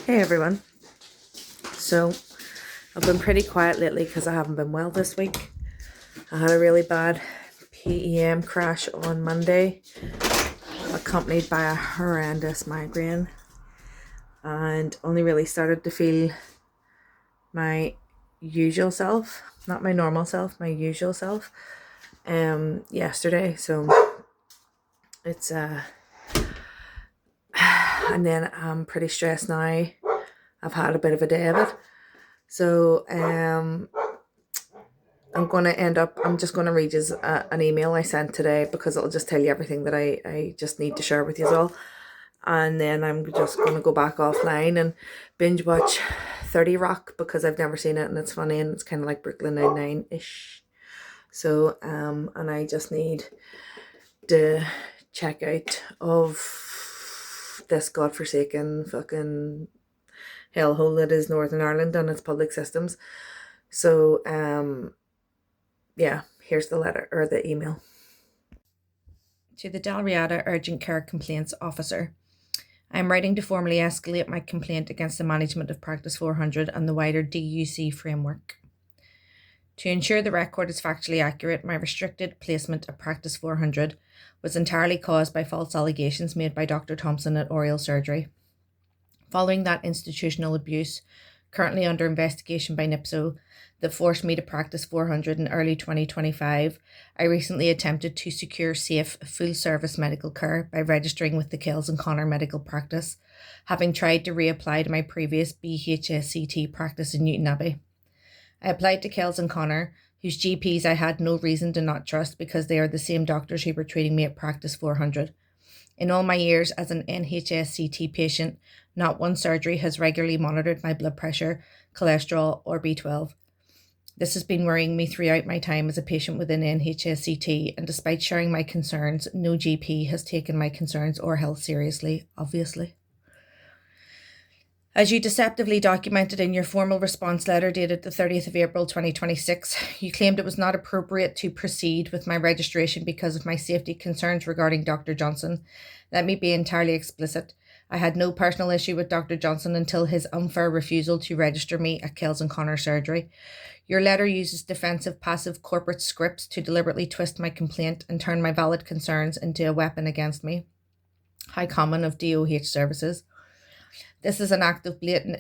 Hey everyone. So I've been pretty quiet lately because I haven't been well this week. I had a really bad PEM crash on Monday, accompanied by a horrendous migraine, and only really started to feel my usual self, not my normal self, my usual self, yesterday. So it's and then I'm pretty stressed now. I've had a bit of a day of it. So I'm just going to read you an email I sent today because it'll just tell you everything that I just need to share with you all. And then I'm just going to go back offline and binge watch 30 Rock because I've never seen it and it's funny and it's kind of like Brooklyn Nine-Nine-ish. So, and I just need to check out of this godforsaken fucking hellhole that is Northern Ireland and its public systems. So, yeah, here's the letter or the email. To the Dalriada Urgent Care Complaints Officer. I am writing to formally escalate my complaint against the management of Practice 400 and the wider DUC framework. To ensure the record is factually accurate, my restricted placement at Practice 400 was entirely caused by false allegations made by Dr. Thompson at Oriel Surgery. Following that institutional abuse, currently under investigation by NIPSO, that forced me to Practice 400 in early 2025, I recently attempted to secure safe, full-service medical care by registering with the Kells and Connor Medical Practice, having tried to reapply to my previous BHSCT practice in Newton Abbey. I applied to Kells and Connor, whose GPs I had no reason to not trust because they are the same doctors who were treating me at Practice 400. In all my years as an NHSCT patient, not one surgery has regularly monitored my blood pressure, cholesterol, or B12. This has been worrying me throughout my time as a patient within NHSCT, and despite sharing my concerns, no GP has taken my concerns or health seriously, obviously. As you deceptively documented in your formal response letter dated the 30th of April 2026, you claimed it was not appropriate to proceed with my registration because of my safety concerns regarding Dr. Johnson. Let me be entirely explicit. I had no personal issue with Dr. Johnson until his unfair refusal to register me at Kells and Connor Surgery. Your letter uses defensive, passive corporate scripts to deliberately twist my complaint and turn my valid concerns into a weapon against me. High common of DOH services. This is an act of blatant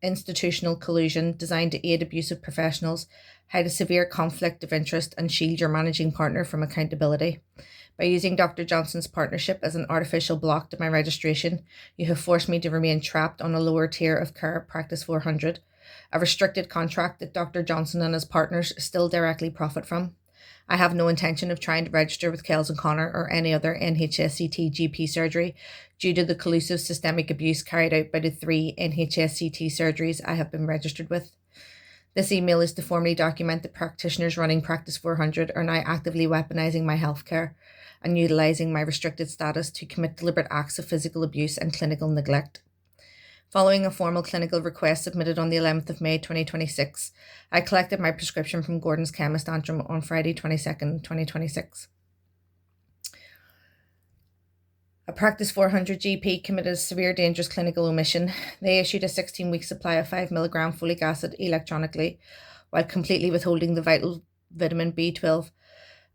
institutional collusion designed to aid abusive professionals, hide a severe conflict of interest, and shield your managing partner from accountability. By using Dr. Johnson's partnership as an artificial block to my registration, you have forced me to remain trapped on a lower tier of care at Practice 400, a restricted contract that Dr. Johnson and his partners still directly profit from. I have no intention of trying to register with Kells and Connor or any other NHSCT GP surgery due to the collusive systemic abuse carried out by the 3 NHSCT surgeries I have been registered with. This email is to formally document that practitioners running Practice 400 are now actively weaponising my healthcare and utilising my restricted status to commit deliberate acts of physical abuse and clinical neglect. Following a formal clinical request submitted on the 11th of May 2026, I collected my prescription from Gordon's Chemist Antrim on Friday 22nd, 2026. A Practice 400 GP committed a severe dangerous clinical omission. They issued a 16-week supply of 5mg folic acid electronically, while completely withholding the vital vitamin B12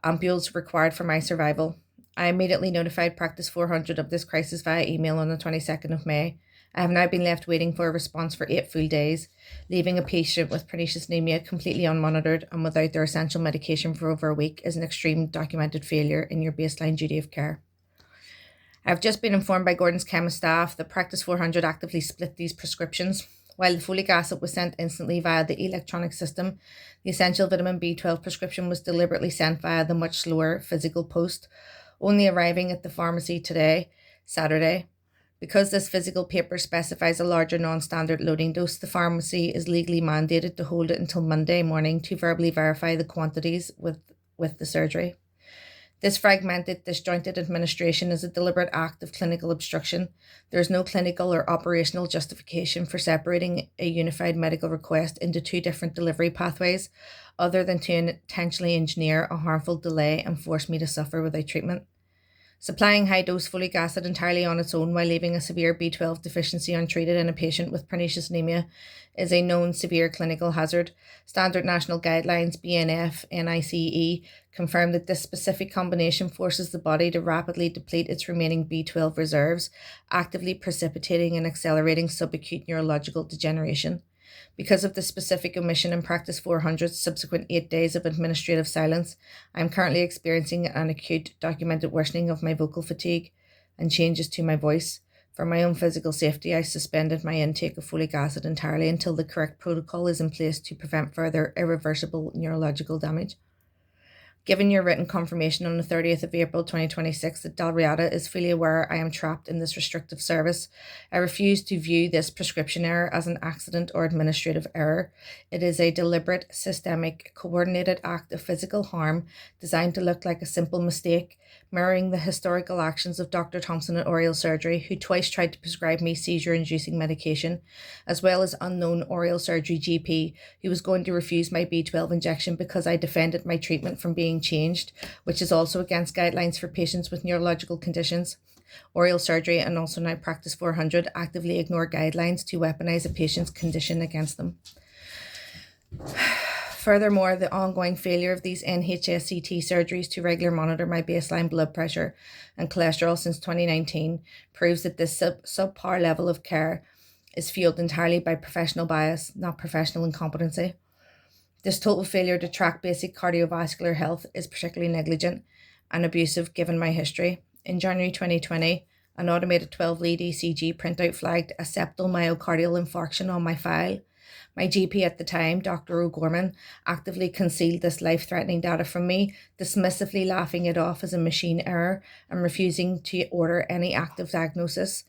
ampules required for my survival. I immediately notified Practice 400 of this crisis via email on the 22nd of May. I have now been left waiting for a response for 8 full days, leaving a patient with pernicious anemia completely unmonitored and without their essential medication for over a week is an extreme documented failure in your baseline duty of care. I have just been informed by Gordon's Chemist staff that Practice 400 actively split these prescriptions. While the folic acid was sent instantly via the electronic system, the essential vitamin B12 prescription was deliberately sent via the much slower physical post, only arriving at the pharmacy today, Saturday. Because this physical paper specifies a larger non-standard loading dose, the pharmacy is legally mandated to hold it until Monday morning to verbally verify the quantities with the surgery. This fragmented, disjointed administration is a deliberate act of clinical obstruction. There is no clinical or operational justification for separating a unified medical request into 2 different delivery pathways, other than to intentionally engineer a harmful delay and force me to suffer without treatment. Supplying high-dose folic acid entirely on its own while leaving a severe B12 deficiency untreated in a patient with pernicious anemia is a known severe clinical hazard. Standard national guidelines, BNF, NICE, confirm that this specific combination forces the body to rapidly deplete its remaining B12 reserves, actively precipitating and accelerating subacute neurological degeneration. Because of the specific omission in Practice 400's subsequent 8 days of administrative silence, I am currently experiencing an acute documented worsening of my vocal fatigue and changes to my voice. For my own physical safety, I suspended my intake of folic acid entirely until the correct protocol is in place to prevent further irreversible neurological damage. Given your written confirmation on the 30th of April 2026 that Dalriada is fully aware I am trapped in this restrictive service, I refuse to view this prescription error as an accident or administrative error. It is a deliberate, systemic, coordinated act of physical harm designed to look like a simple mistake, mirroring the historical actions of Dr. Thompson at Oriel Surgery, who twice tried to prescribe me seizure-inducing medication, as well as unknown Oriel Surgery GP, who was going to refuse my B12 injection because I defended my treatment from being changed, which is also against guidelines for patients with neurological conditions. Oriel Surgery and also now Practice 400 actively ignore guidelines to weaponize a patient's condition against them. Furthermore, the ongoing failure of these NHSCT surgeries to regularly monitor my baseline blood pressure and cholesterol since 2019 proves that this subpar level of care is fueled entirely by professional bias, not professional incompetency. This total failure to track basic cardiovascular health is particularly negligent and abusive given my history. In January 2020, an automated 12-lead ECG printout flagged a septal myocardial infarction on my file. My GP at the time, Dr. O'Gorman, actively concealed this life-threatening data from me, dismissively laughing it off as a machine error and refusing to order any active diagnostics.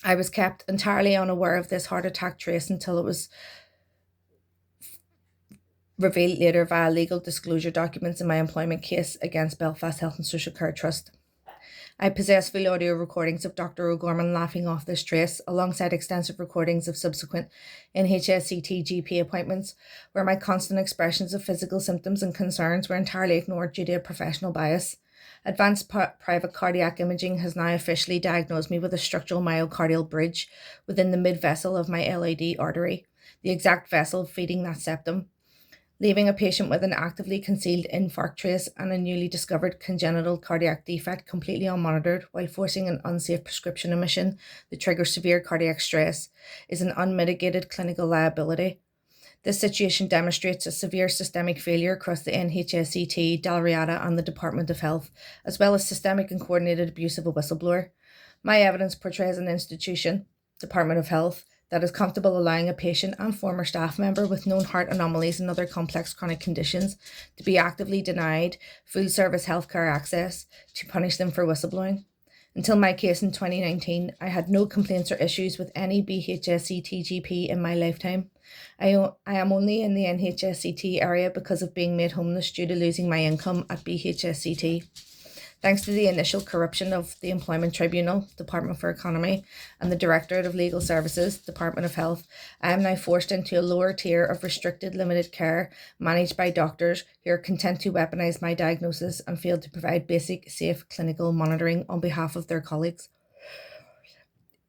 I was kept entirely unaware of this heart attack trace until it was revealed later via legal disclosure documents in my employment case against Belfast Health and Social Care Trust. I possess full audio recordings of Dr. O'Gorman laughing off this trace, alongside extensive recordings of subsequent NHSCT GP appointments, where my constant expressions of physical symptoms and concerns were entirely ignored due to a professional bias. Advanced private cardiac imaging has now officially diagnosed me with a structural myocardial bridge within the mid-vessel of my LAD artery, the exact vessel feeding that septum, leaving a patient with an actively concealed infarct trace and a newly discovered congenital cardiac defect completely unmonitored while forcing an unsafe prescription omission that triggers severe cardiac stress is an unmitigated clinical liability. This situation demonstrates a severe systemic failure across the NHSCT, Dalriada and the Department of Health, as well as systemic and coordinated abuse of a whistleblower. My evidence portrays an institution, Department of Health, that is comfortable allowing a patient and former staff member with known heart anomalies and other complex chronic conditions to be actively denied full service healthcare access to punish them for whistleblowing. Until my case in 2019, I had no complaints or issues with any BHSCT GP in my lifetime. I am only in the NHSCT area because of being made homeless due to losing my income at BHSCT. Thanks to the initial corruption of the Employment Tribunal, Department for Economy, and the Directorate of Legal Services, Department of Health, I am now forced into a lower tier of restricted limited care managed by doctors who are content to weaponize my diagnosis and fail to provide basic, safe clinical monitoring on behalf of their colleagues.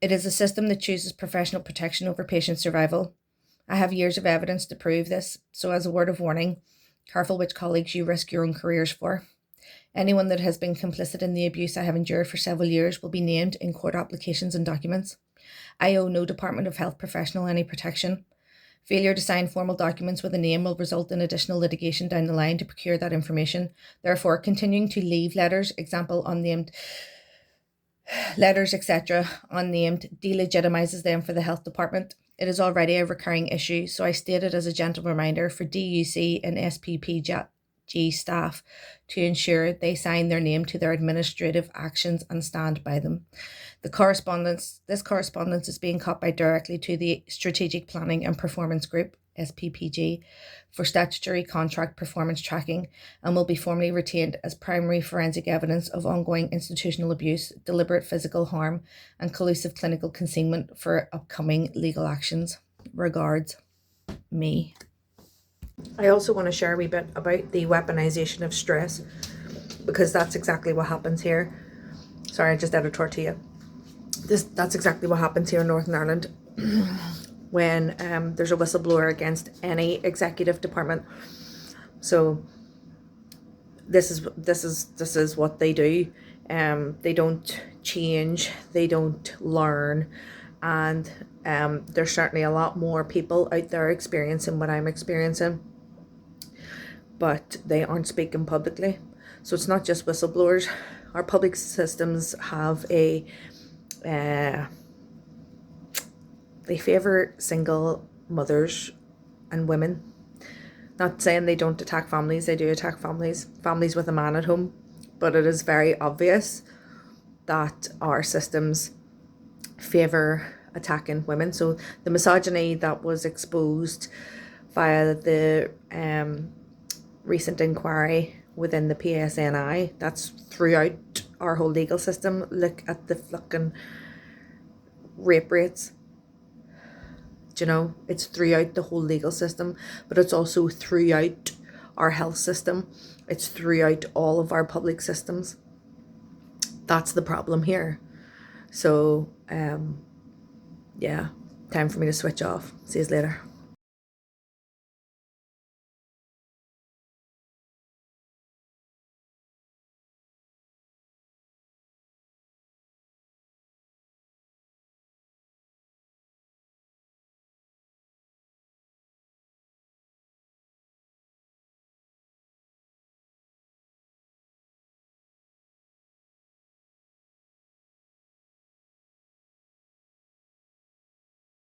It is a system that chooses professional protection over patient survival. I have years of evidence to prove this, so as a word of warning, careful which colleagues you risk your own careers for. Anyone that has been complicit in the abuse I have endured for several years will be named in court applications and documents. I owe no Department of Health professional any protection. Failure to sign formal documents with a name will result in additional litigation down the line to procure that information. Therefore, continuing to leave letters, example unnamed letters, etc., unnamed, delegitimizes them for the health department. It is already a recurring issue, so I state it as a gentle reminder for DUC and SPPG staff to ensure they sign their name to their administrative actions and stand by them. This correspondence is being copied directly to the Strategic Planning and Performance Group, SPPG, for statutory contract performance tracking and will be formally retained as primary forensic evidence of ongoing institutional abuse, deliberate physical harm, and collusive clinical concealment for upcoming legal actions. Regards, me. I also want to share a wee bit about the weaponisation of stress. because that's exactly what happens here. Sorry, I just edited to you. That's exactly what happens here in Northern Ireland when there's a whistleblower against any executive department. So this is what they do. They don't change, they don't learn, and there's certainly a lot more people out there experiencing what I'm experiencing, but they aren't speaking publicly. So it's not just whistleblowers. Our public systems have a they favour single mothers and women. Not saying they don't attack families, they do attack families with a man at home, but it is very obvious that our systems favour attacking women. So the misogyny that was exposed via the recent inquiry within the PSNI, that's throughout our whole legal system. Look at the fucking rape rates. Do you know, it's throughout the whole legal system, but it's also throughout our health system. It's throughout all of our public systems. That's the problem here. So yeah, time for me to switch off. See you later.